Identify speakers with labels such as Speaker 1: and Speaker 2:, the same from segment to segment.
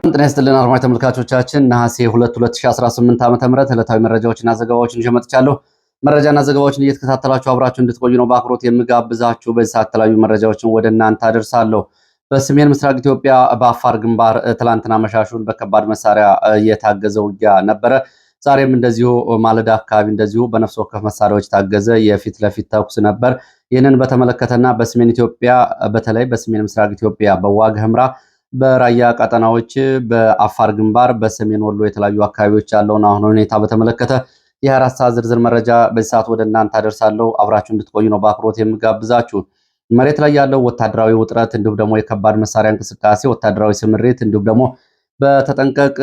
Speaker 1: ጤና ይስጥልን አድማጭ ተመልካቾቻችን ነሐሴ 2 2018 ዓ.ም ዕለታዊ መረጃዎችና ዘገባዎችን ይዤ መጥቻለሁ። መረጃና ዘገባዎችን እየተከታተላችሁ አብራችሁ እንድትቆዩ ነው በአክብሮት የምጋብዛችሁ። በዚህ ሰዓት የተለያዩ መረጃዎችን ወደ እናንተ አደርሳለሁ። በሰሜን ምስራቅ ኢትዮጵያ በአፋር ግንባር ትላንትና መሻሹን በከባድ መሳሪያ የታገዘ ውጊያ ነበረ። ዛሬም እንደዚሁ ማለዳ አካባቢ እንደዚሁ በነፍስ ወከፍ መሳሪያዎች ታገዘ የፊት ለፊት ተኩስ ነበር። ይህንን በተመለከተና በሰሜን ኢትዮጵያ በተለይ በሰሜን ምስራቅ ኢትዮጵያ በዋግ ኽምራ በራያ ቀጠናዎች በአፋር ግንባር በሰሜን ወሎ የተለያዩ አካባቢዎች ያለውን አሁን ሁኔታ በተመለከተ የ24 ሰዓት ዝርዝር መረጃ በዚህ ሰዓት ወደ እናንተ አደርሳለሁ። አብራችሁ እንድትቆዩ ነው በአክብሮት የምጋብዛችሁ። መሬት ላይ ያለው ወታደራዊ ውጥረት እንዲሁም ደግሞ የከባድ መሳሪያ እንቅስቃሴ፣ ወታደራዊ ስምሪት እንዲሁም ደግሞ በተጠንቀቅ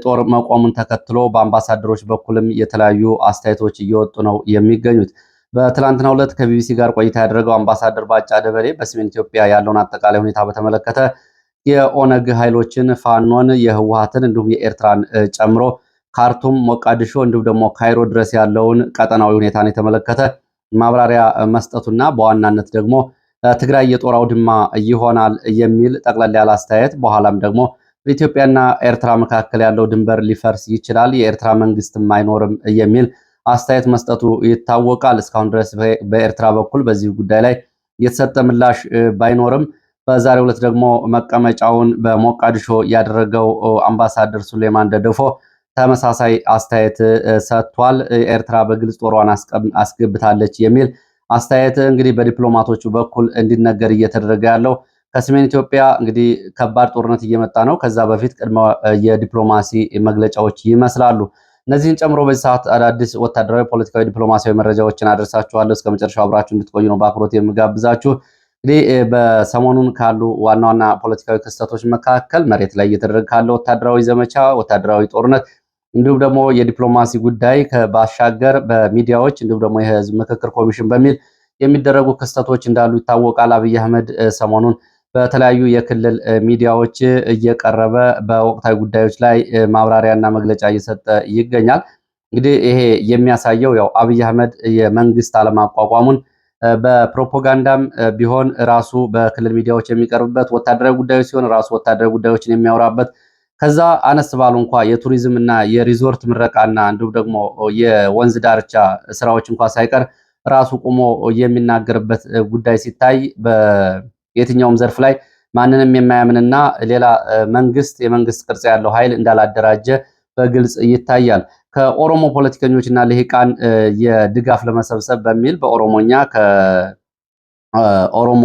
Speaker 1: ጦር መቆሙን ተከትሎ በአምባሳደሮች በኩልም የተለያዩ አስተያየቶች እየወጡ ነው የሚገኙት። በትላንትናው ዕለት ከቢቢሲ ጋር ቆይታ ያደረገው አምባሳደር ባጫ ደበሌ በሰሜን ኢትዮጵያ ያለውን አጠቃላይ ሁኔታ በተመለከተ የኦነግ ኃይሎችን ፋኖን፣ የህወሓትን እንዲሁም የኤርትራን ጨምሮ ካርቱም፣ ሞቃዲሾ እንዲሁም ደግሞ ካይሮ ድረስ ያለውን ቀጠናዊ ሁኔታን የተመለከተ ማብራሪያ መስጠቱና በዋናነት ደግሞ ትግራይ የጦር አውድማ ይሆናል የሚል ጠቅላላ ያለ አስተያየት፣ በኋላም ደግሞ በኢትዮጵያና ኤርትራ መካከል ያለው ድንበር ሊፈርስ ይችላል፣ የኤርትራ መንግስትም አይኖርም የሚል አስተያየት መስጠቱ ይታወቃል። እስካሁን ድረስ በኤርትራ በኩል በዚህ ጉዳይ ላይ የተሰጠ ምላሽ ባይኖርም በዛሬው ዕለት ደግሞ መቀመጫውን በሞቃዲሾ ያደረገው አምባሳደር ሱሌማን ደደፎ ተመሳሳይ አስተያየት ሰጥቷል። ኤርትራ በግልጽ ጦሯን አስገብታለች የሚል አስተያየት እንግዲህ በዲፕሎማቶቹ በኩል እንዲነገር እየተደረገ ያለው ከሰሜን ኢትዮጵያ እንግዲህ ከባድ ጦርነት እየመጣ ነው። ከዛ በፊት ቅድመ የዲፕሎማሲ መግለጫዎች ይመስላሉ። እነዚህን ጨምሮ በዚህ ሰዓት አዳዲስ ወታደራዊ፣ ፖለቲካዊ፣ ዲፕሎማሲያዊ መረጃዎችን አደርሳችኋለሁ። እስከ መጨረሻው አብራችሁ እንድትቆዩ ነው በአክብሮት የምጋብዛችሁ። እንግዲህ በሰሞኑን ካሉ ዋና ዋና ፖለቲካዊ ክስተቶች መካከል መሬት ላይ እየተደረገ ካለው ወታደራዊ ዘመቻ፣ ወታደራዊ ጦርነት እንዲሁም ደግሞ የዲፕሎማሲ ጉዳይ ባሻገር በሚዲያዎች እንዲሁም ደግሞ የህዝብ ምክክር ኮሚሽን በሚል የሚደረጉ ክስተቶች እንዳሉ ይታወቃል። አብይ አህመድ ሰሞኑን በተለያዩ የክልል ሚዲያዎች እየቀረበ በወቅታዊ ጉዳዮች ላይ ማብራሪያና መግለጫ እየሰጠ ይገኛል። እንግዲህ ይሄ የሚያሳየው ያው አብይ አህመድ የመንግስት አለማቋቋሙን በፕሮፓጋንዳም ቢሆን ራሱ በክልል ሚዲያዎች የሚቀርብበት፣ ወታደራዊ ጉዳዮች ሲሆን ራሱ ወታደራዊ ጉዳዮችን የሚያወራበት፣ ከዛ አነስ ባሉ እንኳ የቱሪዝም እና የሪዞርት ምረቃና እንዲሁም ደግሞ የወንዝ ዳርቻ ስራዎች እንኳ ሳይቀር ራሱ ቆሞ የሚናገርበት ጉዳይ ሲታይ በየትኛውም ዘርፍ ላይ ማንንም የማያምንና ሌላ የመንግስት ቅርጽ ያለው ኃይል እንዳላደራጀ በግልጽ ይታያል። ከኦሮሞ ፖለቲከኞችና ልሂቃን የድጋፍ ለመሰብሰብ በሚል በኦሮሞኛ ከኦሮሞ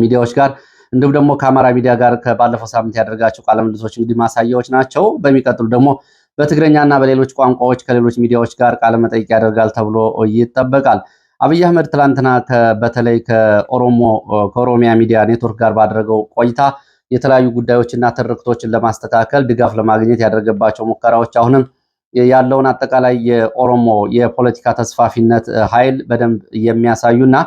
Speaker 1: ሚዲያዎች ጋር እንዲሁም ደግሞ ከአማራ ሚዲያ ጋር ባለፈው ሳምንት ያደረጋቸው ቃለ ምልልሶች እንግዲህ ማሳያዎች ናቸው። በሚቀጥሉ ደግሞ በትግረኛና በሌሎች ቋንቋዎች ከሌሎች ሚዲያዎች ጋር ቃለ መጠይቅ ያደርጋል ተብሎ ይጠበቃል። አብይ አህመድ ትላንትና በተለይ ከኦሮሚያ ሚዲያ ኔትወርክ ጋር ባደረገው ቆይታ የተለያዩ ጉዳዮችና ትርክቶችን ለማስተካከል ድጋፍ ለማግኘት ያደረገባቸው ሙከራዎች አሁንም ያለውን አጠቃላይ የኦሮሞ የፖለቲካ ተስፋፊነት ኃይል በደንብ የሚያሳዩና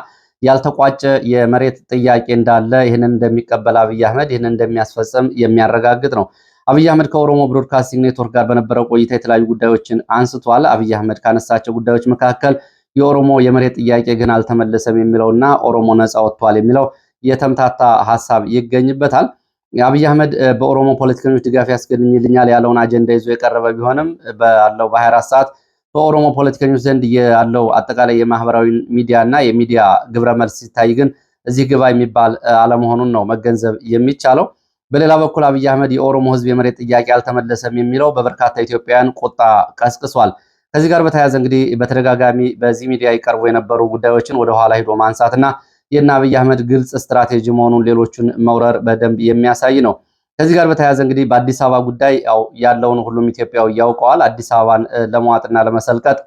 Speaker 1: ያልተቋጨ የመሬት ጥያቄ እንዳለ ይህንን እንደሚቀበል አብይ አህመድ ይህንን እንደሚያስፈጽም የሚያረጋግጥ ነው። አብይ አህመድ ከኦሮሞ ብሮድካስቲንግ ኔትወርክ ጋር በነበረው ቆይታ የተለያዩ ጉዳዮችን አንስቷል። አብይ አህመድ ካነሳቸው ጉዳዮች መካከል የኦሮሞ የመሬት ጥያቄ ግን አልተመለሰም የሚለውና ኦሮሞ ነፃ ወጥቷል የሚለው የተምታታ ሐሳብ ይገኝበታል። አብይ አህመድ በኦሮሞ ፖለቲከኞች ድጋፍ ያስገኝልኛል ያለውን አጀንዳ ይዞ የቀረበ ቢሆንም ባለው በ24 ሰዓት በኦሮሞ ፖለቲከኞች ዘንድ ያለው አጠቃላይ የማህበራዊ ሚዲያ እና የሚዲያ ግብረ መልስ ሲታይ ግን እዚህ ግባ የሚባል አለመሆኑን ነው መገንዘብ የሚቻለው። በሌላ በኩል አብይ አህመድ የኦሮሞ ህዝብ የመሬት ጥያቄ አልተመለሰም የሚለው በበርካታ ኢትዮጵያውያን ቁጣ ቀስቅሷል። ከዚህ ጋር በተያያዘ እንግዲህ በተደጋጋሚ በዚህ ሚዲያ ይቀርቡ የነበሩ ጉዳዮችን ወደ ኋላ ሂዶ ማንሳትና የእነ አብይ አህመድ ግልጽ ስትራቴጂ መሆኑን ሌሎቹን መውረር በደንብ የሚያሳይ ነው። ከዚህ ጋር በተያያዘ እንግዲህ በአዲስ አበባ ጉዳይ ያለውን ሁሉም ኢትዮጵያዊ ያውቀዋል። አዲስ አበባን ለመዋጥና ለመሰልቀጥ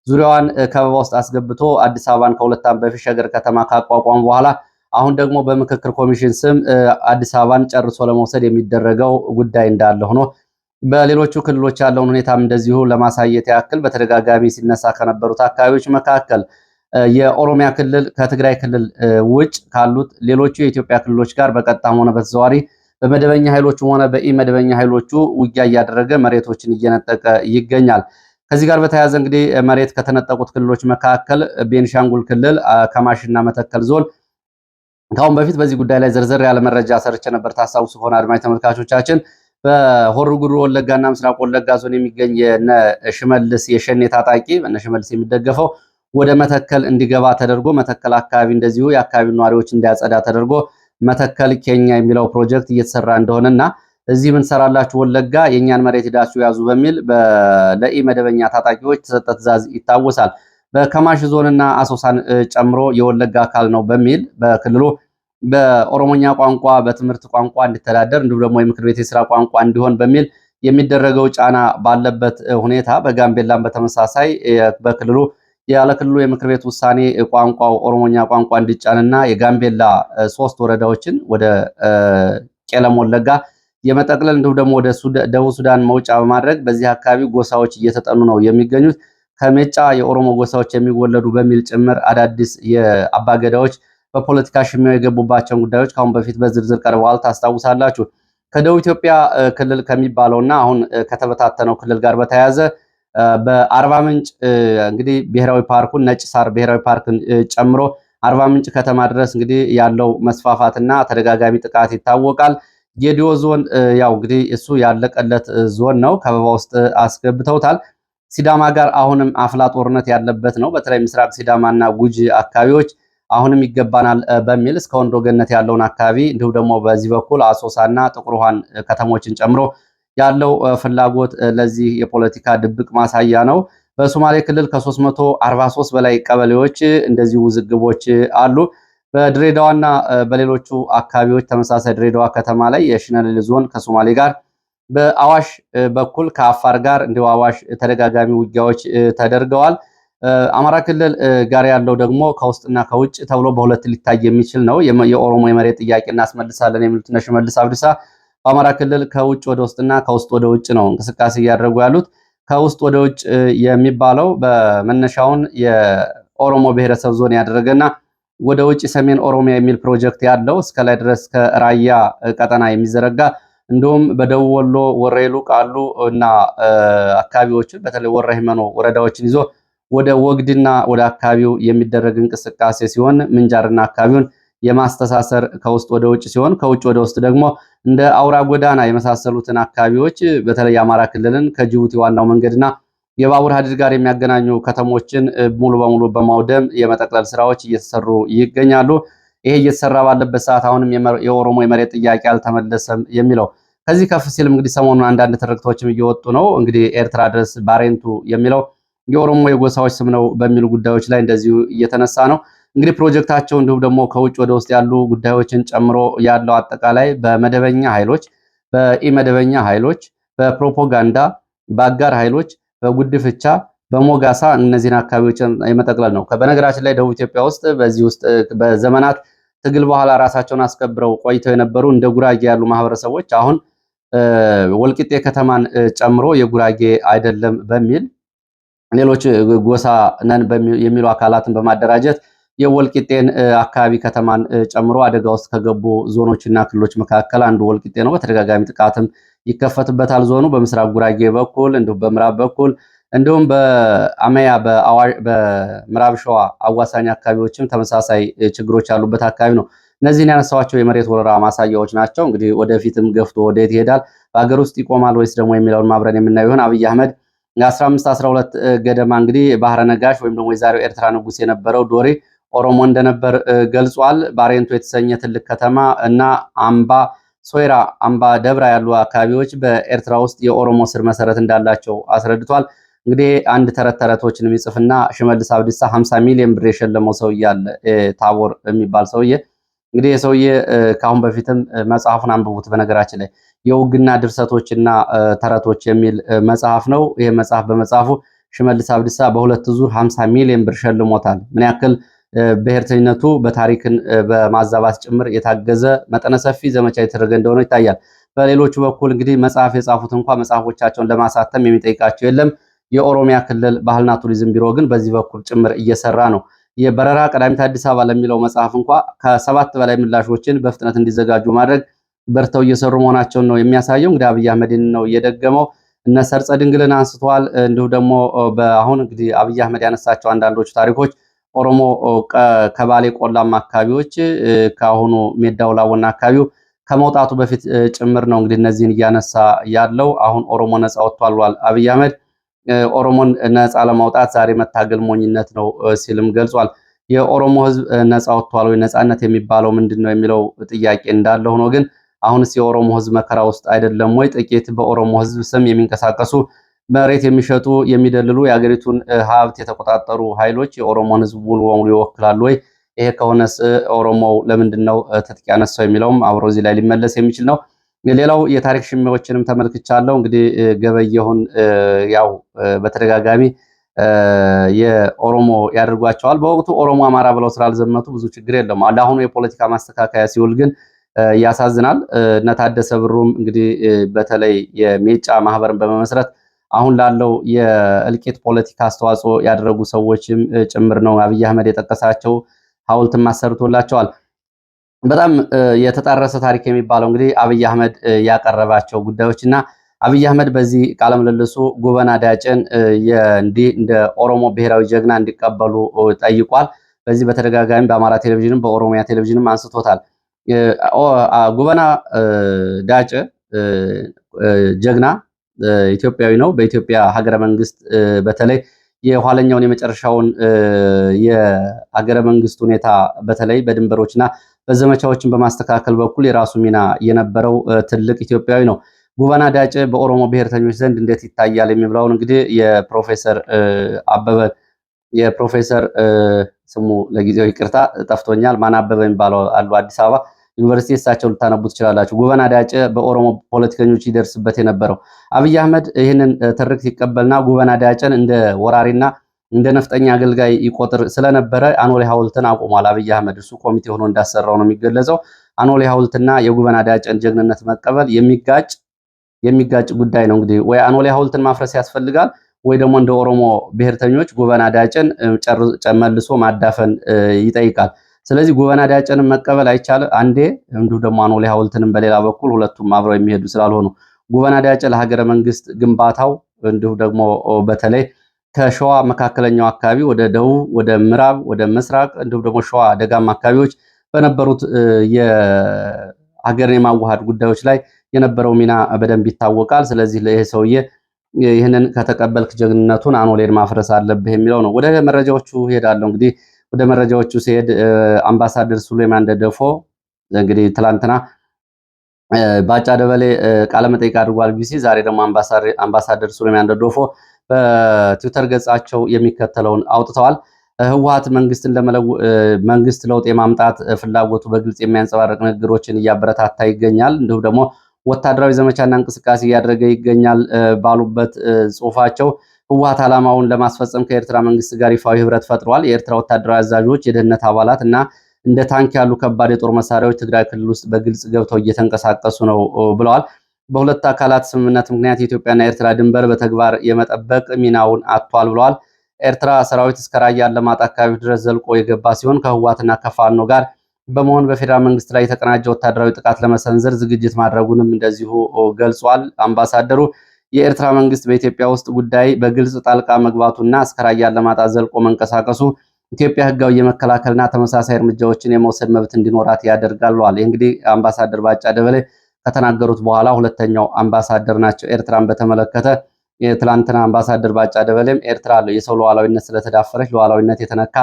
Speaker 1: ዙሪያዋን ከበባ ውስጥ አስገብቶ አዲስ አበባን ከሁለት ዓመት በፊት ሸገር ከተማ ካቋቋሙ በኋላ አሁን ደግሞ በምክክር ኮሚሽን ስም አዲስ አበባን ጨርሶ ለመውሰድ የሚደረገው ጉዳይ እንዳለ ሆኖ በሌሎቹ ክልሎች ያለውን ሁኔታም እንደዚሁ ለማሳየት ያክል በተደጋጋሚ ሲነሳ ከነበሩት አካባቢዎች መካከል የኦሮሚያ ክልል ከትግራይ ክልል ውጭ ካሉት ሌሎቹ የኢትዮጵያ ክልሎች ጋር በቀጥታም ሆነ በተዘዋዋሪ በመደበኛ ኃይሎቹም ሆነ በኢመደበኛ ኃይሎቹ ውጊያ እያደረገ መሬቶችን እየነጠቀ ይገኛል። ከዚህ ጋር በተያያዘ እንግዲህ መሬት ከተነጠቁት ክልሎች መካከል ቤንሻንጉል ክልል ከማሽና መተከል ዞን ካሁን በፊት በዚህ ጉዳይ ላይ ዝርዝር ያለ መረጃ ሰርቼ ነበር ታሳውሱ ከሆነ አድማጭ ተመልካቾቻችን በሆሮ ጉዱሩ ወለጋና ምስራቅ ወለጋ ዞን የሚገኝ የነ ሽመልስ የሸኔ ታጣቂ በነ ሽመልስ የሚደገፈው ወደ መተከል እንዲገባ ተደርጎ መተከል አካባቢ እንደዚሁ የአካባቢ ነዋሪዎች እንዲያጸዳ ተደርጎ መተከል ኬኛ የሚለው ፕሮጀክት እየተሰራ እንደሆነና እዚህ ምን ሰራላችሁ ወለጋ የኛን መሬት ሄዳችሁ ያዙ በሚል ለኢ መደበኛ ታጣቂዎች ተሰጠ ትዕዛዝ ይታወሳል። በከማሽ ዞንና አሶሳን ጨምሮ የወለጋ አካል ነው በሚል በክልሉ በኦሮሞኛ ቋንቋ በትምህርት ቋንቋ እንዲተዳደር እንዲሁም ደግሞ የምክር ቤት የስራ ቋንቋ እንዲሆን በሚል የሚደረገው ጫና ባለበት ሁኔታ በጋምቤላም በተመሳሳይ በክልሉ ያለ ክልሉ የምክር ቤት ውሳኔ ቋንቋው ኦሮሞኛ ቋንቋ እንዲጫንና የጋምቤላ 3 ወረዳዎችን ወደ ቄለም ወለጋ የመጠቅለል እንዲሁም ደግሞ ወደ ደቡብ ሱዳን መውጫ በማድረግ በዚህ አካባቢ ጎሳዎች እየተጠኑ ነው የሚገኙት። ከሜጫ የኦሮሞ ጎሳዎች የሚወለዱ በሚል ጭምር አዳዲስ የአባገዳዎች በፖለቲካ ሽሚያው የገቡባቸውን ጉዳዮች ካሁን በፊት በዝርዝር ቀርበዋል። ታስታውሳላችሁ። ከደቡብ ኢትዮጵያ ክልል ከሚባለውና አሁን ከተበታተነው ክልል ጋር በተያያዘ በአርባ ምንጭ እንግዲህ ብሔራዊ ፓርኩን ነጭ ሳር ብሔራዊ ፓርክን ጨምሮ አርባ ምንጭ ከተማ ድረስ እንግዲህ ያለው መስፋፋትና ተደጋጋሚ ጥቃት ይታወቃል። ጌዲዮ ዞን ያው እንግዲህ እሱ ያለቀለት ዞን ነው። ከበባ ውስጥ አስገብተውታል። ሲዳማ ጋር አሁንም አፍላ ጦርነት ያለበት ነው። በተለይ ምስራቅ ሲዳማና ጉጂ አካባቢዎች አሁንም ይገባናል በሚል እስከ ወንዶ ገነት ያለውን አካባቢ እንዲሁም ደግሞ በዚህ በኩል አሶሳና ጥቁር ውሃን ከተሞችን ጨምሮ ያለው ፍላጎት ለዚህ የፖለቲካ ድብቅ ማሳያ ነው። በሶማሌ ክልል ከ343 በላይ ቀበሌዎች እንደዚህ ውዝግቦች አሉ። በድሬዳዋና በሌሎቹ አካባቢዎች ተመሳሳይ ድሬዳዋ ከተማ ላይ የሽነሌ ዞን ከሶማሌ ጋር በአዋሽ በኩል ከአፋር ጋር እንዲሁ አዋሽ ተደጋጋሚ ውጊያዎች ተደርገዋል። አማራ ክልል ጋር ያለው ደግሞ ከውስጥና ከውጭ ተብሎ በሁለት ሊታይ የሚችል ነው። የኦሮሞ የመሬት ጥያቄ እናስመልሳለን የሚሉት እነ ሽመልስ አብዲሳ በአማራ ክልል ከውጭ ወደ ውስጥና ከውስጥ ወደ ውጭ ነው እንቅስቃሴ እያደረጉ ያሉት። ከውስጥ ወደ ውጭ የሚባለው በመነሻውን የኦሮሞ ብሔረሰብ ዞን ያደረገና ወደ ውጭ ሰሜን ኦሮሚያ የሚል ፕሮጀክት ያለው እስከ ላይ ድረስ ከራያ ቀጠና የሚዘረጋ እንዲሁም በደቡብ ወሎ ወሬሉ ቃሉ እና አካባቢዎችን በተለይ ወረ ሂመኖ ወረዳዎችን ይዞ ወደ ወግድና ወደ አካባቢው የሚደረግ እንቅስቃሴ ሲሆን ምንጃርና አካባቢውን የማስተሳሰር ከውስጥ ወደ ውጭ ሲሆን ከውጭ ወደ ውስጥ ደግሞ እንደ አውራ ጎዳና የመሳሰሉትን አካባቢዎች በተለይ የአማራ ክልልን ከጅቡቲ ዋናው መንገድና የባቡር ሀዲድ ጋር የሚያገናኙ ከተሞችን ሙሉ በሙሉ በማውደም የመጠቅለል ስራዎች እየተሰሩ ይገኛሉ። ይሄ እየተሰራ ባለበት ሰዓት አሁንም የኦሮሞ የመሬት ጥያቄ አልተመለሰም የሚለው ከዚህ ከፍ ሲልም እንግዲህ ሰሞኑን አንዳንድ ትርክቶችም እየወጡ ነው። እንግዲህ ኤርትራ ድረስ ባሬንቱ የሚለው የኦሮሞ የጎሳዎች ስም ነው በሚሉ ጉዳዮች ላይ እንደዚሁ እየተነሳ ነው። እንግዲህ ፕሮጀክታቸው እንዲሁም ደግሞ ከውጭ ወደ ውስጥ ያሉ ጉዳዮችን ጨምሮ ያለው አጠቃላይ በመደበኛ ኃይሎች፣ በኢመደበኛ ኃይሎች፣ በፕሮፓጋንዳ፣ በአጋር ኃይሎች፣ በጉድፍቻ፣ በሞጋሳ እነዚህን አካባቢዎች የመጠቅለል ነው። በነገራችን ላይ ደቡብ ኢትዮጵያ ውስጥ በዚህ ውስጥ በዘመናት ትግል በኋላ ራሳቸውን አስከብረው ቆይተው የነበሩ እንደ ጉራጌ ያሉ ማህበረሰቦች አሁን ወልቂጤ ከተማን ጨምሮ የጉራጌ አይደለም በሚል ሌሎች ጎሳ ነን የሚሉ አካላትን በማደራጀት የወልቂጤን አካባቢ ከተማን ጨምሮ አደጋ ውስጥ ከገቡ ዞኖችና ክልሎች መካከል አንዱ ወልቂጤ ነው። በተደጋጋሚ ጥቃትም ይከፈትበታል ዞኑ በምስራቅ ጉራጌ በኩል እንዲሁም በምዕራብ በኩል እንዲሁም በአመያ በምዕራብ ሸዋ አዋሳኝ አካባቢዎችም ተመሳሳይ ችግሮች ያሉበት አካባቢ ነው። እነዚህን ያነሳዋቸው የመሬት ወረራ ማሳያዎች ናቸው። እንግዲህ ወደፊትም ገፍቶ ወደየት ይሄዳል፣ በሀገር ውስጥ ይቆማል ወይስ ደግሞ የሚለውን ማብረን የምናየው ይሆን። አብይ አህመድ 15-12 ገደማ እንግዲህ ባህረ ነጋሽ ወይም ደግሞ የዛሬው ኤርትራ ንጉስ የነበረው ዶሪ ኦሮሞ እንደነበር ገልጿል። ባሬንቱ የተሰኘ ትልቅ ከተማ እና አምባ ሶይራ፣ አምባ ደብራ ያሉ አካባቢዎች በኤርትራ ውስጥ የኦሮሞ ስር መሰረት እንዳላቸው አስረድቷል። እንግዲህ አንድ ተረቶችን የሚጽፍና ሽመልስ አብዲሳ 50 ሚሊዮን ብር የሸለመው ሰውዬ አለ፣ ታቦር የሚባል ሰውዬ። እንግዲህ የሰውዬ ከአሁን በፊትም መጽሐፉን አንብቡት። በነገራችን ላይ የውግና ድርሰቶችና ተረቶች የሚል መጽሐፍ ነው። ይህ መጽሐፍ በመጽሐፉ ሽመልስ አብዲሳ በሁለት ዙር 50 ሚሊዮን ብር ሸልሞታል። ምን ያክል ብሔርተኝነቱ በታሪክን በማዛባት ጭምር የታገዘ መጠነ ሰፊ ዘመቻ የተደረገ እንደሆነ ይታያል። በሌሎቹ በኩል እንግዲህ መጽሐፍ የጻፉት እንኳ መጽሐፎቻቸውን ለማሳተም የሚጠይቃቸው የለም። የኦሮሚያ ክልል ባህልና ቱሪዝም ቢሮ ግን በዚህ በኩል ጭምር እየሰራ ነው። የበረራ ቀዳሚት አዲስ አበባ ለሚለው መጽሐፍ እንኳ ከ7 በላይ ምላሾችን በፍጥነት እንዲዘጋጁ ማድረግ በርተው እየሰሩ መሆናቸውን ነው የሚያሳየው። እንግዲህ አብይ አህመድን ነው እየደገመው። እነ ሰርጸ ድንግልን አንስቷል። እንዲሁም ደግሞ በአሁን እንግዲህ አብይ አህመድ ያነሳቸው አንዳንዶቹ ታሪኮች ኦሮሞ ከባሌ ቆላማ አካባቢዎች ከአሁኑ ሜዳው ላቦና አካባቢው ከመውጣቱ በፊት ጭምር ነው እንግዲህ እነዚህን እያነሳ ያለው። አሁን ኦሮሞ ነፃ ወጥቷል ብሏል አብይ አህመድ። ኦሮሞን ነፃ ለማውጣት ዛሬ መታገል ሞኝነት ነው ሲልም ገልጿል። የኦሮሞ ህዝብ ነፃ ወጥቷል ወይ? ነፃነት የሚባለው ምንድን ነው የሚለው ጥያቄ እንዳለ ሆኖ ግን አሁንስ የኦሮሞ ህዝብ መከራ ውስጥ አይደለም ወይ? ጥቂት በኦሮሞ ህዝብ ስም የሚንቀሳቀሱ መሬት የሚሸጡ የሚደልሉ የአገሪቱን ሀብት የተቆጣጠሩ ኃይሎች የኦሮሞን ህዝብ ሙሉ በሙሉ ይወክላሉ ወይ? ይሄ ከሆነስ ኦሮሞው ለምንድን ነው ትጥቅ ያነሳው የሚለውም አብሮ እዚህ ላይ ሊመለስ የሚችል ነው። ሌላው የታሪክ ሽሚዎችንም ተመልክቻለሁ። እንግዲህ ገበየሁን ያው በተደጋጋሚ የኦሮሞ ያደርጓቸዋል። በወቅቱ ኦሮሞ አማራ ብለው ስላልዘመቱ ብዙ ችግር የለም። ለአሁኑ የፖለቲካ ማስተካከያ ሲውል ግን ያሳዝናል። እነ ታደሰ ብሩም እንግዲህ በተለይ የሜጫ ማህበርን በመመስረት አሁን ላለው የእልቂት ፖለቲካ አስተዋጽኦ ያደረጉ ሰዎችም ጭምር ነው አብይ አህመድ የጠቀሳቸው። ሐውልትም አሰርቶላቸዋል። በጣም የተጣረሰ ታሪክ የሚባለው እንግዲህ አብይ አህመድ ያቀረባቸው ጉዳዮች እና አብይ አህመድ በዚህ ቃለ ምልልሱ ጎበና ዳጭን እንዲህ እንደ ኦሮሞ ብሔራዊ ጀግና እንዲቀበሉ ጠይቋል። በዚህ በተደጋጋሚ በአማራ ቴሌቪዥንም በኦሮሚያ ቴሌቪዥንም አንስቶታል። ጎበና ዳጭ ጀግና ኢትዮጵያዊ ነው። በኢትዮጵያ ሀገረ መንግስት በተለይ የኋለኛውን የመጨረሻውን የሀገረ መንግስት ሁኔታ በተለይ በድንበሮችና በዘመቻዎችን በማስተካከል በኩል የራሱ ሚና የነበረው ትልቅ ኢትዮጵያዊ ነው። ጎበና ዳጨ በኦሮሞ ብሔርተኞች ዘንድ እንዴት ይታያል የሚብለውን እንግዲህ የፕሮፌሰር ስሙ ለጊዜው ይቅርታ ጠፍቶኛል፣ ማን አበበ የሚባለው አሉ አዲስ አበባ ዩኒቨርሲቲ፣ እሳቸው ልታነቡ ትችላላችሁ። ጎበና ዳጨ በኦሮሞ ፖለቲከኞች ይደርስበት የነበረው አብይ አህመድ ይህንን ትርክት ይቀበልና ጎበና ዳጨን እንደ ወራሪና እንደ ነፍጠኛ አገልጋይ ይቆጥር ስለነበረ አኖሌ ሐውልትን አቁሟል። አብይ አህመድ እሱ ኮሚቴ ሆኖ እንዳሰራው ነው የሚገለጸው። አኖሌ ሐውልትና የጎበና ዳጨን ጀግንነት መቀበል የሚጋጭ ጉዳይ ነው። እንግዲህ ወይ አኖሌ ሐውልትን ማፍረስ ያስፈልጋል ወይ ደግሞ እንደ ኦሮሞ ብሔርተኞች ጎበና ዳጨን መልሶ ማዳፈን ይጠይቃል። ስለዚህ ጎበና ዳጨንም መቀበል አይቻልም አንዴ፣ እንዲሁ ደግሞ አኖሌ ሐውልትንም በሌላ በኩል ሁለቱም አብረው የሚሄዱ ስላልሆኑ ጎበና ዳጨ ለሀገረ መንግስት ግንባታው እንዲሁ ደግሞ በተለይ ከሸዋ መካከለኛው አካባቢ ወደ ደቡብ፣ ወደ ምዕራብ፣ ወደ ምስራቅ እንዲሁም ደግሞ ሸዋ ደጋማ አካባቢዎች በነበሩት የሀገርን የማዋሃድ ጉዳዮች ላይ የነበረው ሚና በደንብ ይታወቃል። ስለዚህ ለይሄ ሰውዬ ይህንን ከተቀበልክ ጀግንነቱን አኖሌን ማፍረስ አለብህ የሚለው ነው። ወደ መረጃዎቹ ሄዳለሁ። እንግዲህ ወደ መረጃዎቹ ሲሄድ አምባሳደር ሱሌማን ደደፎ እንግዲህ ትላንትና ባጫ ደበሌ ቃለመጠይቅ አድርጓል ቢቢሲ። ዛሬ ደግሞ አምባሳደር ሱሌማን ደደፎ በትዊተር ገጻቸው የሚከተለውን አውጥተዋል። ህወሓት መንግስት ለውጥ የማምጣት ፍላጎቱ በግልጽ የሚያንጸባርቅ ንግግሮችን እያበረታታ ይገኛል፣ እንዲሁም ደግሞ ወታደራዊ ዘመቻና እንቅስቃሴ እያደረገ ይገኛል ባሉበት ጽሁፋቸው ህወሓት ዓላማውን ለማስፈጸም ከኤርትራ መንግስት ጋር ይፋዊ ህብረት ፈጥሯል። የኤርትራ ወታደራዊ አዛዦች፣ የደህንነት አባላት እና እንደ ታንክ ያሉ ከባድ የጦር መሳሪያዎች ትግራይ ክልል ውስጥ በግልጽ ገብተው እየተንቀሳቀሱ ነው ብለዋል። በሁለት አካላት ስምምነት ምክንያት የኢትዮጵያና የኤርትራ ድንበር በተግባር የመጠበቅ ሚናውን አጥቷል ብለዋል። ኤርትራ ሰራዊት እስከ ራያ አላማጣ አካባቢ ድረስ ዘልቆ የገባ ሲሆን ከህወሓትና ከፋኖ ጋር በመሆን በፌዴራል መንግስት ላይ የተቀናጀ ወታደራዊ ጥቃት ለመሰንዘር ዝግጅት ማድረጉንም እንደዚሁ ገልጿል። አምባሳደሩ የኤርትራ መንግስት በኢትዮጵያ ውስጥ ጉዳይ በግልጽ ጣልቃ መግባቱና እስከ ራያ አላማጣ ዘልቆ መንቀሳቀሱ ኢትዮጵያ ህጋዊ የመከላከልና ተመሳሳይ እርምጃዎችን የመውሰድ መብት እንዲኖራት ያደርጋል ብለዋል። ይህ እንግዲህ አምባሳደር ባጫ ደበሌ ከተናገሩት በኋላ ሁለተኛው አምባሳደር ናቸው። ኤርትራን በተመለከተ የትላንትና አምባሳደር ባጫ ደበሌም ኤርትራ የሰው ሉዓላዊነት ስለተዳፈረች ሉዓላዊነት የተነካ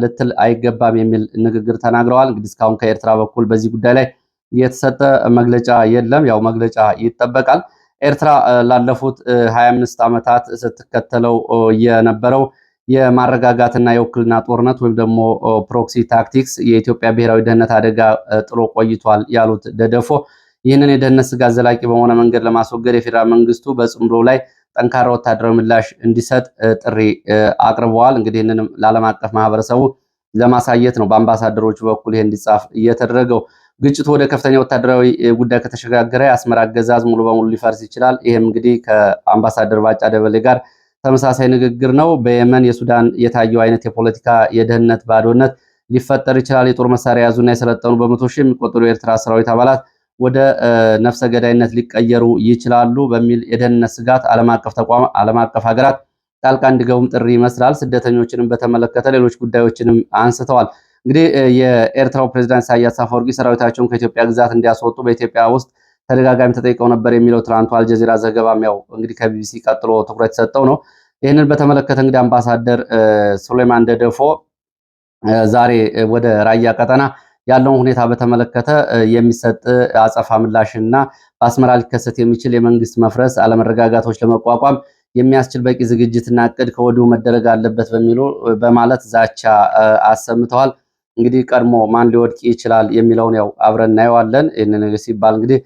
Speaker 1: ልትል አይገባም የሚል ንግግር ተናግረዋል። እንግዲህ እስካሁን ከኤርትራ በኩል በዚህ ጉዳይ ላይ የተሰጠ መግለጫ የለም። ያው መግለጫ ይጠበቃል። ኤርትራ ላለፉት 25 ዓመታት ስትከተለው የነበረው የማረጋጋትና የውክልና ጦርነት ወይም ደግሞ ፕሮክሲ ታክቲክስ የኢትዮጵያ ብሔራዊ ደህንነት አደጋ ጥሎ ቆይቷል ያሉት ደደፎ ይህንን የደህንነት ስጋት ዘላቂ በሆነ መንገድ ለማስወገድ የፌዴራል መንግስቱ በጽምዶ ላይ ጠንካራ ወታደራዊ ምላሽ እንዲሰጥ ጥሪ አቅርበዋል። እንግዲህ ይህንንም ለዓለም አቀፍ ማህበረሰቡ ለማሳየት ነው በአምባሳደሮቹ በኩል ይሄ እንዲጻፍ እየተደረገው። ግጭቱ ወደ ከፍተኛ ወታደራዊ ጉዳይ ከተሸጋገረ የአስመራ አገዛዝ ሙሉ በሙሉ ሊፈርስ ይችላል። ይህም እንግዲህ ከአምባሳደር ባጫ ደበሌ ጋር ተመሳሳይ ንግግር ነው። በየመን የሱዳን የታየው አይነት የፖለቲካ የደህንነት ባዶነት ሊፈጠር ይችላል። የጦር መሳሪያ ያዙና የሰለጠኑ በመቶ ሺህ የሚቆጠሩ የኤርትራ ሰራዊት አባላት ወደ ነፍሰ ገዳይነት ሊቀየሩ ይችላሉ በሚል የደህንነት ስጋት ዓለም አቀፍ ሀገራት ጣልቃ እንዲገቡም ጥሪ ይመስላል። ስደተኞችንም በተመለከተ ሌሎች ጉዳዮችንም አንስተዋል። እንግዲህ የኤርትራው ፕሬዝዳንት ኢሳያስ አፈወርቂ ሰራዊታቸውን ከኢትዮጵያ ግዛት እንዲያስወጡ በኢትዮጵያ ውስጥ ተደጋጋሚ ተጠይቀው ነበር የሚለው ትናንቱ አልጀዚራ ዘገባም ያው እንግዲህ ከቢቢሲ ቀጥሎ ትኩረት ሰጠው ነው። ይህንን በተመለከተ እንግዲህ አምባሳደር ሱሌማን ደደፎ ዛሬ ወደ ራያ ቀጠና ያለውን ሁኔታ በተመለከተ የሚሰጥ አጸፋ ምላሽና በአስመራ ሊከሰት የሚችል የመንግስት መፍረስ አለመረጋጋቶች ለመቋቋም የሚያስችል በቂ ዝግጅትና እቅድ ከወዲሁ መደረግ አለበት በማለት ዛቻ አሰምተዋል። እንግዲህ ቀድሞ ማን ሊወድቅ ይችላል የሚለውን ያው አብረን እናየዋለን። ይህንን ሲባል እንግዲህ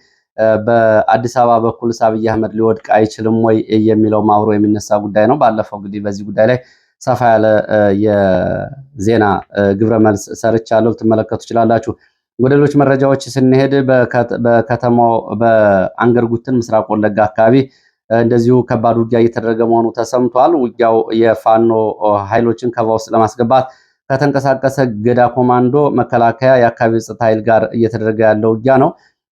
Speaker 1: በአዲስ አበባ በኩል አብይ አህመድ ሊወድቅ አይችልም ወይ የሚለው አብሮ የሚነሳ ጉዳይ ነው። ባለፈው እንግዲህ በዚህ ጉዳይ ላይ ሰፋ ያለ የዜና ግብረ መልስ ሰርቻለሁ፣ ትመለከቱ ትችላላችሁ። ወደ ሌሎች መረጃዎች ስንሄድ በከተማው በአንገርጉትን ምስራቅ ወለጋ አካባቢ እንደዚሁ ከባድ ውጊያ እየተደረገ መሆኑ ተሰምቷል። ውጊያው የፋኖ ኃይሎችን ከበባ ውስጥ ለማስገባት ከተንቀሳቀሰ ገዳ ኮማንዶ መከላከያ የአካባቢ ጸጥታ ኃይል ጋር እየተደረገ ያለው ውጊያ ነው።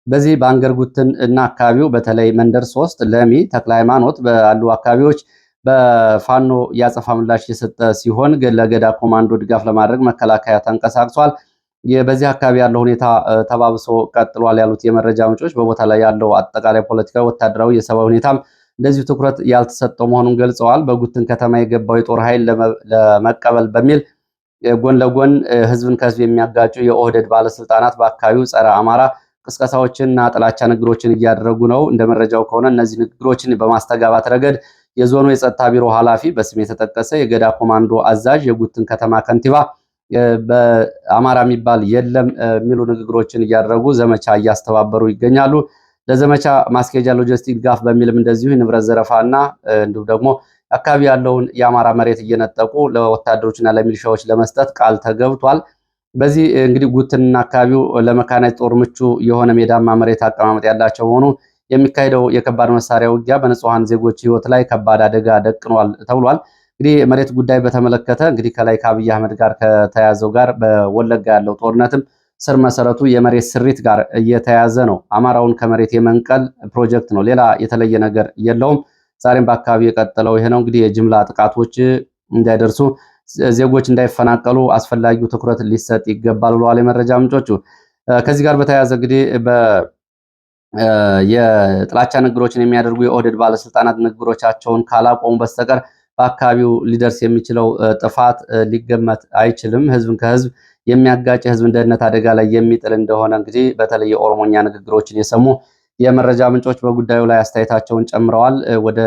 Speaker 1: በዚህ በአንገርጉትን እና አካባቢው በተለይ መንደር 3 ለሚ ተክለ ሃይማኖት ባሉ አካባቢዎች በፋኖ ያጸፋ ምላሽ የሰጠ ሲሆን ለገዳ ኮማንዶ ድጋፍ ለማድረግ መከላከያ ተንቀሳቅሷል። በዚህ አካባቢ ያለው ሁኔታ ተባብሶ ቀጥሏል ያሉት የመረጃ ምንጮች በቦታ ላይ ያለው አጠቃላይ ፖለቲካዊ፣ ወታደራዊ፣ የሰብአዊ ሁኔታም እንደዚሁ ትኩረት ያልተሰጠው መሆኑን ገልጸዋል። በጉትን ከተማ የገባው የጦር ኃይል ለመቀበል በሚል ጎን ለጎን ህዝብን ከህዝብ የሚያጋጩ የኦህደድ ባለስልጣናት በአካባቢው ጸረ አማራ ቅስቀሳዎችንና ጥላቻ ንግግሮችን እያደረጉ ነው። እንደ መረጃው ከሆነ እነዚህ ንግግሮችን በማስተጋባት ረገድ የዞኑ የጸጥታ ቢሮ ኃላፊ በስም የተጠቀሰ የገዳ ኮማንዶ አዛዥ፣ የጉትን ከተማ ከንቲባ በአማራ የሚባል የለም የሚሉ ንግግሮችን እያደረጉ ዘመቻ እያስተባበሩ ይገኛሉ። ለዘመቻ ማስኬጃ ሎጂስቲክ ድጋፍ በሚልም እንደዚሁ የንብረት ዘረፋና እንዲሁም ደግሞ አካባቢ ያለውን የአማራ መሬት እየነጠቁ ለወታደሮችና ለሚሊሻዎች ለመስጠት ቃል ተገብቷል። በዚህ እንግዲህ ጉትንና አካባቢው ለመካናይዝድ ጦር ምቹ የሆነ ሜዳማ መሬት አቀማመጥ ያላቸው ሆኖ የሚካሄደው የከባድ መሳሪያ ውጊያ በንጹሃን ዜጎች ህይወት ላይ ከባድ አደጋ ደቅኗል ተብሏል። እንግዲህ መሬት ጉዳይ በተመለከተ እንግዲህ ከላይ ከአብይ አህመድ ጋር ከተያዘው ጋር በወለጋ ያለው ጦርነትም ስር መሰረቱ የመሬት ስሪት ጋር እየተያዘ ነው። አማራውን ከመሬት የመንቀል ፕሮጀክት ነው። ሌላ የተለየ ነገር የለውም። ዛሬም በአካባቢ የቀጠለው ይሄ ነው። እንግዲህ የጅምላ ጥቃቶች እንዳይደርሱ፣ ዜጎች እንዳይፈናቀሉ አስፈላጊው ትኩረት ሊሰጥ ይገባል ብለዋል የመረጃ ምንጮቹ። ከዚህ ጋር በተያያዘ እንግዲህ የጥላቻ ንግግሮችን የሚያደርጉ የኦህዴድ ባለስልጣናት ንግግሮቻቸውን ካላቆሙ በስተቀር በአካባቢው ሊደርስ የሚችለው ጥፋት ሊገመት አይችልም። ህዝብን ከህዝብ የሚያጋጭ የህዝብን ደህንነት አደጋ ላይ የሚጥል እንደሆነ እንግዲህ በተለይ የኦሮሞኛ ንግግሮችን የሰሙ የመረጃ ምንጮች በጉዳዩ ላይ አስተያየታቸውን ጨምረዋል። ወደ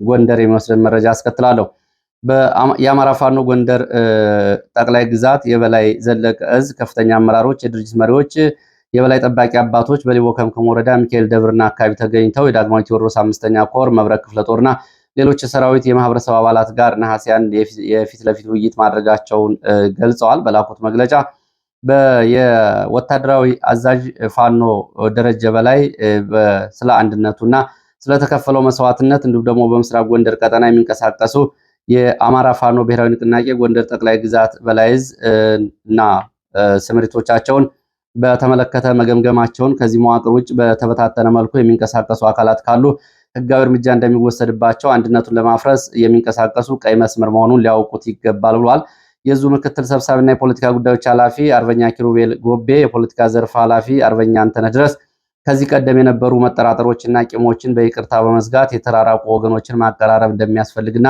Speaker 1: ጎንደር የሚወስደን መረጃ አስከትላለሁ። የአማራ ፋኖ ጎንደር ጠቅላይ ግዛት የበላይ ዘለቀ እዝ ከፍተኛ አመራሮች፣ የድርጅት መሪዎች፣ የበላይ ጠባቂ አባቶች በሊቦ ከምከም ወረዳ ሚካኤል ደብርና አካባቢ ተገኝተው የዳግማዊ ቴዎድሮስ 5ኛ ኮር መብረቅ ክፍለ ጦርና ሌሎች የሰራዊት የማህበረሰብ አባላት ጋር ነሐሴ 1 የፊት ለፊት ውይይት ማድረጋቸውን ገልጸዋል። በላኩት መግለጫ የወታደራዊ አዛዥ ፋኖ ደረጀ በላይ ስለ አንድነቱና ስለተከፈለው መስዋዕትነት እንዲሁም ደግሞ በምስራቅ ጎንደር ቀጠና የሚንቀሳቀሱ የአማራ ፋኖ ብሔራዊ ንቅናቄ ጎንደር ጠቅላይ ግዛት በላይ ዕዝ እና ስምሪቶቻቸውን በተመለከተ መገምገማቸውን ከዚህ መዋቅር ውጭ በተበታተነ መልኩ የሚንቀሳቀሱ አካላት ካሉ ህጋዊ እርምጃ እንደሚወሰድባቸው፣ አንድነቱን ለማፍረስ የሚንቀሳቀሱ ቀይ መስመር መሆኑን ሊያውቁት ይገባል ብሏል። የዙ ምክትል ሰብሳቢና የፖለቲካ ጉዳዮች ኃላፊ አርበኛ ኪሩቤል ጎቤ፣ የፖለቲካ ዘርፍ ኃላፊ አርበኛ አንተነህ ድረስ ከዚህ ቀደም የነበሩ መጠራጠሮችና ቂሞችን በይቅርታ በመዝጋት የተራራቁ ወገኖችን ማቀራረብ እንደሚያስፈልግና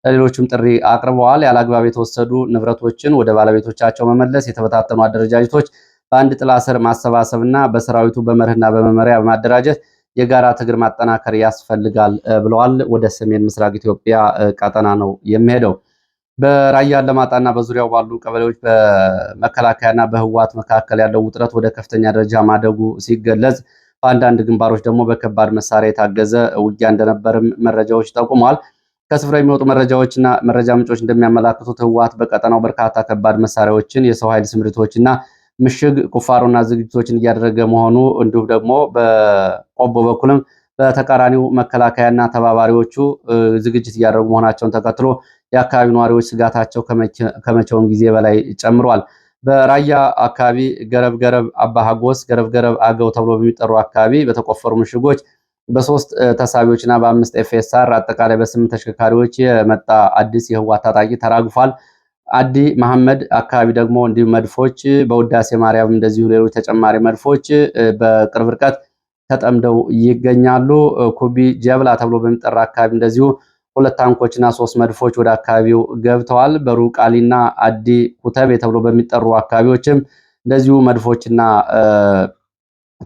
Speaker 1: ለሌሎችም ጥሪ አቅርበዋል። ያለአግባብ የተወሰዱ ንብረቶችን ወደ ባለቤቶቻቸው መመለስ፣ የተበታተኑ አደረጃጀቶች በአንድ ጥላ ስር ማሰባሰብና በሰራዊቱ በመርህና በመመሪያ በማደራጀት የጋራ ትግል ማጠናከር ያስፈልጋል ብለዋል። ወደ ሰሜን ምስራቅ ኢትዮጵያ ቀጠና ነው የሚሄደው። በራያ አላማጣና በዙሪያው ባሉ ቀበሌዎች በመከላከያና በህወሓት መካከል ያለው ውጥረት ወደ ከፍተኛ ደረጃ ማደጉ ሲገለጽ፣ በአንዳንድ ግንባሮች ደግሞ በከባድ መሳሪያ የታገዘ ውጊያ እንደነበርም መረጃዎች ጠቁመዋል። ከስፍራ የሚወጡ መረጃዎችና መረጃ ምንጮች እንደሚያመላክቱት ህወሓት በቀጠናው በርካታ ከባድ መሳሪያዎችን፣ የሰው ኃይል ስምሪቶችና ምሽግ ቁፋሮና ዝግጅቶችን እያደረገ መሆኑ እንዲሁም ደግሞ በቆቦ በኩልም በተቃራኒው መከላከያና ተባባሪዎቹ ዝግጅት እያደረጉ መሆናቸውን ተከትሎ የአካባቢው ነዋሪዎች ስጋታቸው ከመቼውም ጊዜ በላይ ጨምሯል። በራያ አካባቢ ገረብ አባሃጎስ፣ ገረብ አገው ተብሎ በሚጠሩ አካባቢ በተቆፈሩ ምሽጎች በ3 ተሳቢዎችና በ5 ኤፍኤስአር አጠቃላይ በ8 ተሽከርካሪዎች የመጣ አዲስ የህወሓት ታጣቂ ተራግፏል። አዲ መሐመድ አካባቢ ደግሞ እንዲሁ መድፎች በውዳሴ ማርያም እንደዚሁ ሌሎች ተጨማሪ መድፎች በቅርብ ርቀት ተጠምደው ይገኛሉ። ኩቢ ጀብላ ተብሎ በሚጠራ አካባቢ እንደዚሁ 2 ታንኮችና 3 መድፎች ወደ አካባቢው ገብተዋል። በሩቃሊና አዲ ኩተቤ ተብሎ በሚጠሩ አካባቢዎችም እንደዚሁ መድፎችና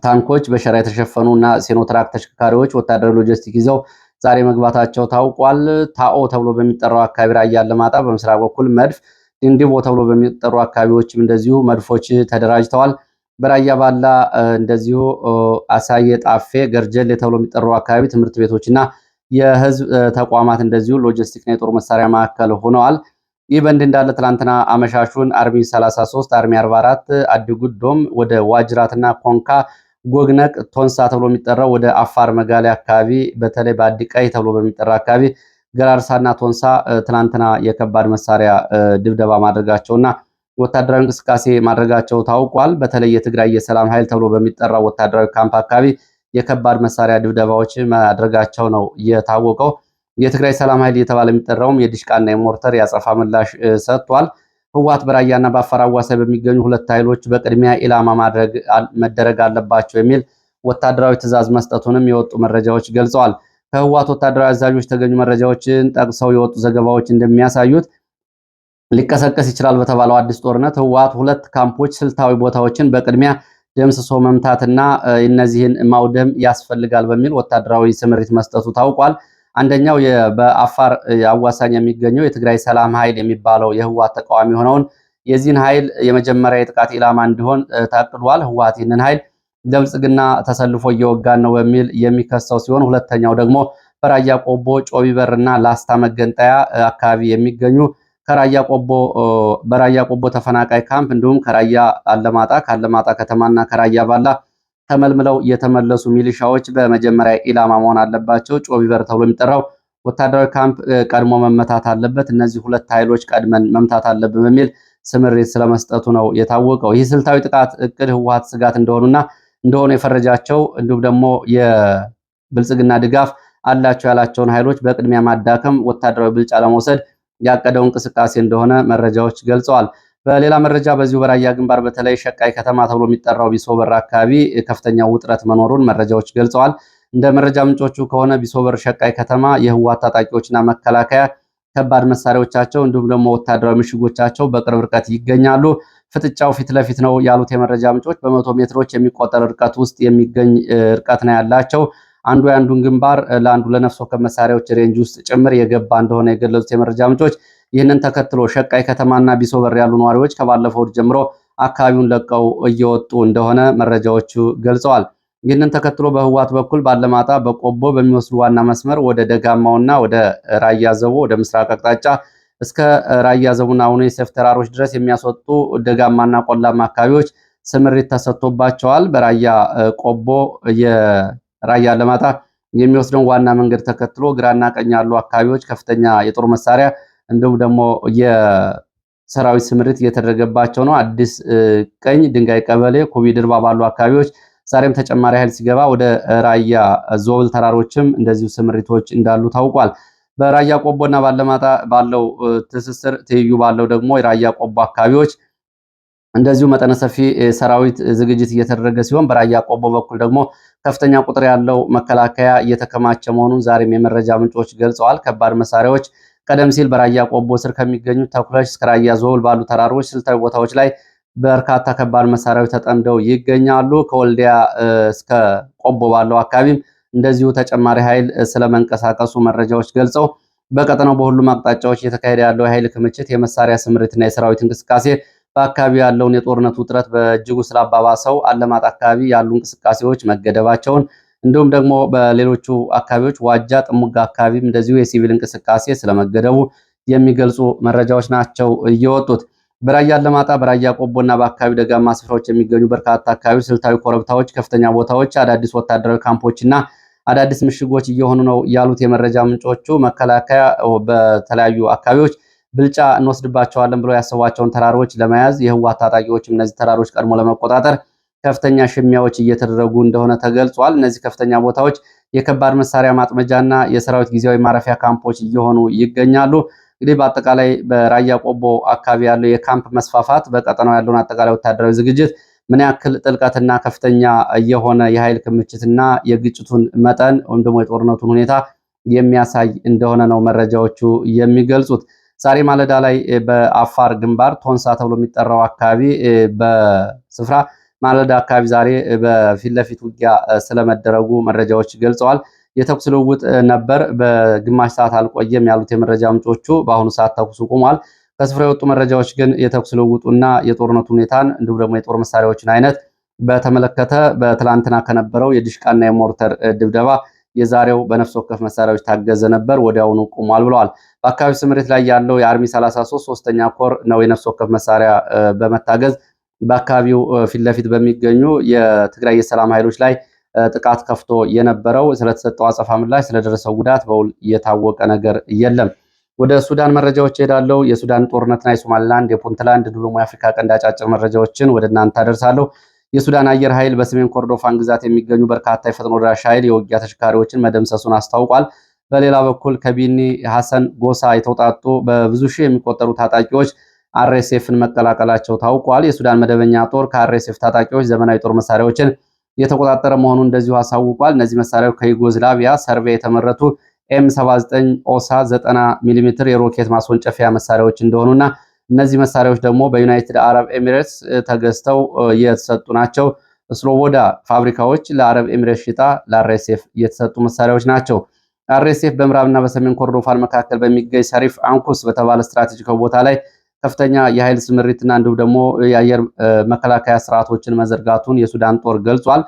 Speaker 1: ታንኮች በሸራ የተሸፈኑና ሲኖትራክ ተሽከርካሪዎች ወታደራዊ ሎጂስቲክ ይዘው ዛሬ መግባታቸው ታውቋል። ታኦ ተብሎ በሚጠራው አካባቢ ራያ አላማጣ በምስራቅ በኩል መድፍ፣ ድንዲቦ ተብሎ በሚጠሩ አካባቢዎችም እንደዚሁ መድፎች ተደራጅተዋል። በራያ ባላ እንደዚሁ አሳየ ጣፌ፣ ገርጀሌ ተብሎ የሚጠሩ አካባቢ ትምህርት ቤቶችና የህዝብ ተቋማት እንደዚሁ ሎጂስቲክና የጦር መሳሪያ ማዕከል ሆነዋል። ይህ በእንዲህ እንዳለ ትላንትና አመሻሹን አርሚ 33 አርሚ 44 አዲጉዶም ወደ ዋጅራትና ኮንካ ጎግነቅ ቶንሳ ተብሎ የሚጠራው ወደ አፋር መጋሌ አካባቢ በተለይ በአዲቀይ ተብሎ በሚጠራ አካባቢ ገራርሳና ቶንሳ ትላንትና የከባድ መሳሪያ ድብደባ ማድረጋቸውና ወታደራዊ እንቅስቃሴ ማድረጋቸው ታውቋል። በተለይ የትግራይ የሰላም ኃይል ተብሎ በሚጠራው ወታደራዊ ካምፕ አካባቢ የከባድ መሳሪያ ድብደባዎች ማድረጋቸው ነው የታወቀው። የትግራይ ሰላም ኃይል እየተባለ የሚጠራውም የዲሽቃና የሞርተር ያጸፋ ምላሽ ሰጥቷል። ህወሓት በራያና በአፋር አዋሳኝ በሚገኙ 2 ኃይሎች በቅድሚያ ኢላማ መደረግ አለባቸው የሚል ወታደራዊ ትዕዛዝ መስጠቱንም የወጡ መረጃዎች ገልጸዋል። ከህወሓት ወታደራዊ አዛዦች የተገኙ መረጃዎችን ጠቅሰው የወጡ ዘገባዎች እንደሚያሳዩት ሊቀሰቀስ ይችላል በተባለው አዲስ ጦርነት ህወሓት 2 ካምፖች ስልታዊ ቦታዎችን በቅድሚያ ደምስሶ መምታትና እነዚህን ማውደም ያስፈልጋል በሚል ወታደራዊ ስምሪት መስጠቱ ታውቋል። አንደኛው በአፋር አዋሳኝ የሚገኘው የትግራይ ሰላም ኃይል የሚባለው የህወሓት ተቃዋሚ ሆነውን የዚህን ኃይል የመጀመሪያ የጥቃት ኢላማ እንዲሆን ታቅዷል። ህወሓት ይህንን ኃይል ለብልጽግና ተሰልፎ እየወጋን ነው በሚል የሚከሰው ሲሆን ሁለተኛው ደግሞ በራያ ቆቦ ጮቢበርና ላስታ መገንጠያ አካባቢ የሚገኙ በራያ ቆቦ ተፈናቃይ ካምፕ እንዲሁም ከራያ አለማጣ ከአለማጣ ከተማና ከራያ ባላ ተመልምለው የተመለሱ ሚሊሻዎች በመጀመሪያ ኢላማ መሆን አለባቸው። ጮቢበር ተብሎ የሚጠራው ወታደራዊ ካምፕ ቀድሞ መመታት አለበት። እነዚህ 2 ኃይሎች ቀድመን መምታት አለብን በሚል ስምሪት ስለመስጠቱ ነው የታወቀው። ይህ ስልታዊ ጥቃት እቅድ ህወሓት ስጋት እንደሆኑ የፈረጃቸው እንዲሁም ደግሞ የብልጽግና ድጋፍ አላቸው ያላቸውን ኃይሎች በቅድሚያ ማዳከም ወታደራዊ ብልጫ ለመውሰድ ያቀደው እንቅስቃሴ እንደሆነ መረጃዎች ገልጸዋል። በሌላ መረጃ በዚሁ በራያ ግንባር በተለይ ሸቃይ ከተማ ተብሎ የሚጠራው ቢሶበር አካባቢ ከፍተኛ ውጥረት መኖሩን መረጃዎች ገልጸዋል። እንደ መረጃ ምንጮቹ ከሆነ ቢሶበር ሸቃይ ከተማ የህወሓት ታጣቂዎችና መከላከያ ከባድ መሳሪያዎቻቸው እንዲሁም ደግሞ ወታደራዊ ምሽጎቻቸው በቅርብ ርቀት ይገኛሉ። ፍጥጫው ፊት ለፊት ነው ያሉት የመረጃ ምንጮች በመቶ ሜትሮች የሚቆጠር ርቀት ውስጥ የሚገኝ ርቀት ነው ያላቸው። አንዱ የአንዱን ግንባር ለአንዱ ለነፍስ ወከፍ መሳሪያዎች ሬንጅ ውስጥ ጭምር የገባ እንደሆነ የገለጹት የመረጃ ምንጮች ይህንን ተከትሎ ሸቃይ ከተማና ቢሶበር ያሉ ነዋሪዎች ከባለፈው ጀምሮ አካባቢውን ለቀው እየወጡ እንደሆነ መረጃዎቹ ገልጸዋል። ይህንን ተከትሎ በህወሓት በኩል ባለማጣ በቆቦ በሚወስዱ ዋና መስመር ወደ ደጋማውና ወደ ራያ ዘቦ ወደ ምስራቅ አቅጣጫ እስከ ራያ ዘቡና አሁን የሴፍ ተራሮች ድረስ የሚያስወጡ ደጋማና ቆላማ አካባቢዎች ስምሪት ተሰጥቶባቸዋል። በራያ ቆቦ የራያ አላማጣ የሚወስደውን ዋና መንገድ ተከትሎ ግራና ቀኝ ያሉ አካባቢዎች ከፍተኛ የጦር መሳሪያ እንዲሁም ደግሞ የሰራዊት ስምሪት እየተደረገባቸው ነው። አዲስ ቀኝ ድንጋይ ቀበሌ ኩቢ ድርባ ባሉ አካባቢዎች ዛሬም ተጨማሪ ኃይል ሲገባ ወደ ራያ ዞብል ተራሮችም እንደዚሁ ስምሪቶች እንዳሉ ታውቋል። በራያ ቆቦና ባለማጣ ባለው ትስስር ትይዩ ባለው ደግሞ የራያ ቆቦ አካባቢዎች እንደዚሁ መጠነ ሰፊ ሰራዊት ዝግጅት እየተደረገ ሲሆን በራያ ቆቦ በኩል ደግሞ ከፍተኛ ቁጥር ያለው መከላከያ እየተከማቸ መሆኑን ዛሬም የመረጃ ምንጮች ገልጸዋል። ከባድ መሳሪያዎች ቀደም ሲል በራያ ቆቦ ስር ከሚገኙ ተኩለሽ እስከ ራያ ዞብል ባሉ ተራሮች ስልታዊ ቦታዎች ላይ በርካታ ከባድ መሳሪያዎች ተጠምደው ይገኛሉ። ከወልዲያ እስከ ቆቦ ባለው አካባቢም እንደዚሁ ተጨማሪ ኃይል ስለመንቀሳቀሱ መረጃዎች ገልጸው በቀጠናው በሁሉም አቅጣጫዎች እየተካሄደ ያለው የኃይል ክምችት፣ የመሳሪያ ስምሪትና የሰራዊት እንቅስቃሴ በአካባቢው ያለውን የጦርነት ውጥረት በእጅጉ ስላባባሰው አለማጣ አካባቢ ያሉ እንቅስቃሴዎች መገደባቸውን እንዲሁም ደግሞ በሌሎቹ አካባቢዎች ዋጃ፣ ጥሙጋ አካባቢም እንደዚሁ የሲቪል እንቅስቃሴ ስለመገደቡ የሚገልጹ መረጃዎች ናቸው እየወጡት። በራያ አላማጣ፣ በራያ ቆቦና በአካባቢ ደጋማ ስፍራዎች የሚገኙ በርካታ አካባቢዎች ስልታዊ ኮረብታዎች፣ ከፍተኛ ቦታዎች፣ አዳዲስ ወታደራዊ ካምፖችና አዳዲስ ምሽጎች እየሆኑ ነው ያሉት የመረጃ ምንጮቹ መከላከያ በተለያዩ አካባቢዎች ብልጫ እንወስድባቸዋለን ብለው ያሰቧቸውን ተራሮች ለመያዝ የህወሓት ታጣቂዎችም እነዚህ ተራሮች ቀድሞ ለመቆጣጠር ከፍተኛ ሽሚያዎች እየተደረጉ እንደሆነ ተገልጿል። እነዚህ ከፍተኛ ቦታዎች የከባድ መሳሪያ ማጥመጃና የሰራዊት ጊዜያዊ ማረፊያ ካምፖች እየሆኑ ይገኛሉ። እንግዲህ በአጠቃላይ በራያ ቆቦ አካባቢ ያለው የካምፕ መስፋፋት በቀጠናው ያለውን አጠቃላይ ወታደራዊ ዝግጅት ምን ያክል ጥልቀትና ከፍተኛ የሆነ የኃይል ክምችትና የግጭቱን መጠን ወይም ደግሞ የጦርነቱን ሁኔታ የሚያሳይ እንደሆነ ነው መረጃዎቹ የሚገልጹት። ዛሬ ማለዳ ላይ በአፋር ግንባር ቶንሳ ተብሎ የሚጠራው አካባቢ በስፍራ ማለዳ አካባቢ ዛሬ በፊት ለፊት ውጊያ ስለመደረጉ መረጃዎች ገልጸዋል። የተኩስ ልውውጥ ነበር። በግማሽ ሰዓት አልቆየም ያሉት የመረጃ ምንጮቹ በአሁኑ ሰዓት ተኩሱ ቆሟል። ከስፍራ የወጡ መረጃዎች ግን የተኩስ ልውውጡና የጦርነቱ ሁኔታን እንዲሁም ደግሞ የጦር መሳሪያዎችን አይነት በተመለከተ በትላንትና ከነበረው የድሽቃና የሞርተር ድብደባ የዛሬው በነፍስ ወከፍ መሳሪያዎች ታገዘ ነበር፣ ወዲያውኑ ቆሟል ብለዋል። በአካባቢው ስምሪት ላይ ያለው የአርሚ 33 ሶስተኛ ኮር ነው የነፍስ ወከፍ መሳሪያ በመታገዝ በአካባቢው ፊት ለፊት በሚገኙ የትግራይ የሰላም ኃይሎች ላይ ጥቃት ከፍቶ የነበረው። ስለተሰጠው አጸፋ ምላሽ ስለደረሰው ጉዳት በውል የታወቀ ነገር የለም። ወደ ሱዳን መረጃዎች እሄዳለሁ። የሱዳን ጦርነትና የሶማሊላንድ የፑንትላንድ እንዲሁም የአፍሪካ ቀንድ አጫጭር መረጃዎችን ወደ እናንተ አደርሳለሁ። የሱዳን አየር ኃይል በሰሜን ኮርዶፋን ግዛት የሚገኙ በርካታ የፈጥኖ ደራሽ ኃይል የውጊያ ተሽከርካሪዎችን መደምሰሱን አስታውቋል። በሌላ በኩል ከቢኒ ሐሰን ጎሳ የተውጣጡ በብዙ ሺህ የሚቆጠሩ ታጣቂዎች አርኤስኤፍን መቀላቀላቸው ታውቋል። የሱዳን መደበኛ ጦር ከአርኤስኤፍ ታጣቂዎች ዘመናዊ ጦር መሳሪያዎችን የተቆጣጠረ መሆኑን እንደዚሁ አሳውቋል። እነዚህ መሳሪያዎች ከዩጎዝላቪያ ሰርቢያ የተመረቱ ኤም79 ኦሳ 90 ሚሜ የሮኬት ማስወንጨፊያ መሳሪያዎች እንደሆኑና እነዚህ መሳሪያዎች ደግሞ በዩናይትድ አረብ ኤሚሬትስ ተገዝተው የተሰጡ ናቸው። ስሎቦዳ ፋብሪካዎች ለአረብ ኤሚሬትስ ሽጣ ለአርኤስኤፍ የተሰጡ መሳሪያዎች ናቸው። አርኤስኤፍ በምዕራብና በሰሜን ኮርዶፋን መካከል በሚገኝ ሰሪፍ አንኩስ በተባለ ስትራቴጂካዊ ቦታ ላይ ከፍተኛ የኃይል ስምሪትና እንዲሁም ደግሞ የአየር መከላከያ ስርዓቶችን መዘርጋቱን የሱዳን ጦር ገልጿል።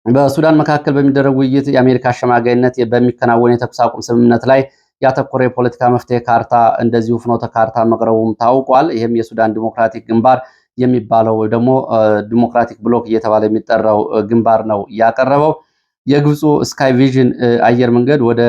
Speaker 1: በሱዳን መካከል በሚደረግ ውይይት የአሜሪካ አሸማጋይነት በሚከናወን የተኩስ አቁም ስምምነት ላይ ያተኮረ የፖለቲካ መፍትሄ ካርታ እንደዚሁ ፍኖተ ካርታ መቅረቡም ታውቋል። ይህም የሱዳን ዲሞክራቲክ ግንባር የሚባለው ወይ ደግሞ ዲሞክራቲክ ብሎክ እየተባለ የሚጠራው ግንባር ነው ያቀረበው። የግብፁ ስካይ ቪዥን አየር መንገድ ወደ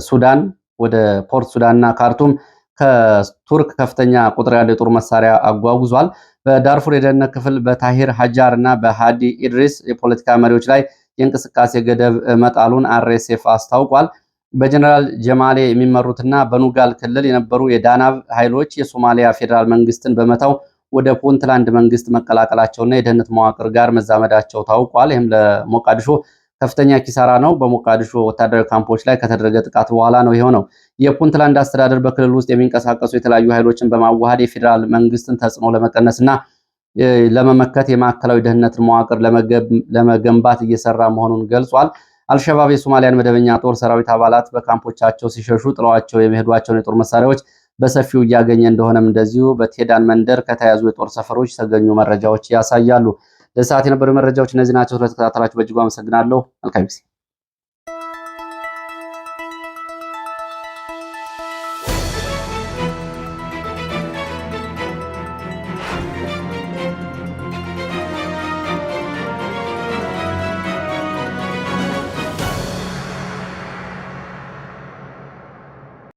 Speaker 1: ሱዳን ወደ ፖርት ሱዳንና ካርቱም ከቱርክ ከፍተኛ ቁጥር ያለው የጦር መሳሪያ አጓጉዟል። በዳርፉር የደህንነት ክፍል በታሂር ሀጃር እና በሃዲ ኢድሪስ የፖለቲካ መሪዎች ላይ የእንቅስቃሴ ገደብ መጣሉን አርኤስኤፍ አስታውቋል። በጀነራል ጀማሌ የሚመሩትና በኑጋል ክልል የነበሩ የዳናብ ኃይሎች የሶማሊያ ፌዴራል መንግስትን በመተው ወደ ፑንትላንድ መንግስት መቀላቀላቸውና የደህንነት መዋቅር ጋር መዛመዳቸው ታውቋል። ይህም ለሞቃዲሾ ከፍተኛ ኪሳራ ነው። በሞቃዲሾ ወታደራዊ ካምፖች ላይ ከተደረገ ጥቃት በኋላ ነው የሆነው። የፑንትላንድ አስተዳደር በክልል ውስጥ የሚንቀሳቀሱ የተለያዩ ኃይሎችን በማዋሃድ የፌዴራል መንግስትን ተጽዕኖ ለመቀነስና ለመመከት የማዕከላዊ ደህንነትን መዋቅር ለመገንባት እየሰራ መሆኑን ገልጿል። አልሸባብ የሶማሊያን መደበኛ ጦር ሰራዊት አባላት በካምፖቻቸው ሲሸሹ ጥለዋቸው የሚሄዷቸውን የጦር መሳሪያዎች በሰፊው እያገኘ እንደሆነም እንደዚሁ በቴዳን መንደር ከተያዙ የጦር ሰፈሮች የተገኙ መረጃዎች ያሳያሉ። ለሰዓት የነበሩ መረጃዎች እነዚህ ናቸው። ስለተከታተላችሁ በእጅጉ አመሰግናለሁ። መልካም ጊዜ